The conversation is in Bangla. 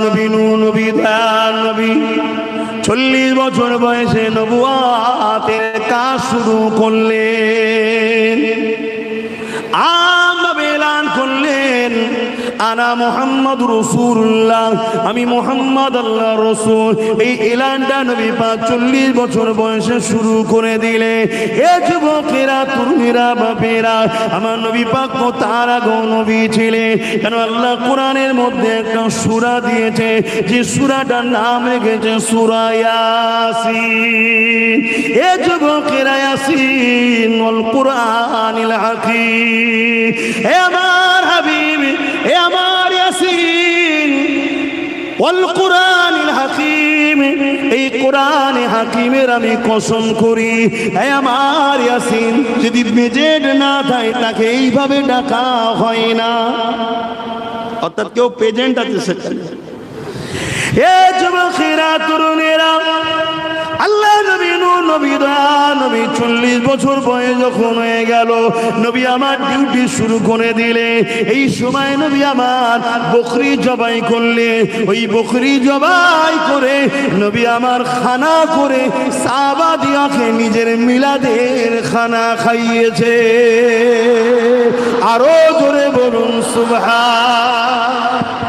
নবী নূহ নবী দয়াল নবী 40 বছর বয়সে নবুয়াতের কাজ শুরু করলেন। আমভাবে এলান করলেন, আনা মুহাম্মদ রাসূলুল্লাহ, আমি মুহাম্মদ আল্লাহর রাসূল। এই এলানটা নবী পাক 40 বছর বয়সে শুরু করে দিলে। এ যুবকেরা, তরুণীরা, বাপেরা, আমার নবী পাক তো তার আগে নবী ছিলেন। কেন আল্লাহ কোরআনের মধ্যে একটা সূরা দিয়েছে, যে সূরাটার নাম রেখেছে সূরা ইয়াসিন। এ যুবকেরা, ইয়াসিন ওয়াল কুরআনিল হাকীম, হে আমার হাবিব, হে আমার ইয়াসিন ওয়াল কুরআনিল হাকীম, এই কোরআনে হাকিমের আমি কসম করি। হে আমার ইয়াসিন, যদি মেজেড না থাকে তাকে এইভাবে ডাকা হয় না, অর্থাৎ কেউ প্রেজেন্ট আছে সেখানে। এ যুবকেরা, তরুণেরা, আল্লাহ নবী নূহ নবী দয়াল নবী 40 বছর বয়স যখন হয়ে গেল, নবী আমার ডিউটি শুরু করে দিলে। এই সময় নবী আমার বকরি জবাই করলে। ওই বকরি জবাই করে নবী আমার খানা করে সাহাবাদিয়াকে নিজের মিলাদের খানা খাইয়েছে। আরো জোরে বলুন সুবহান।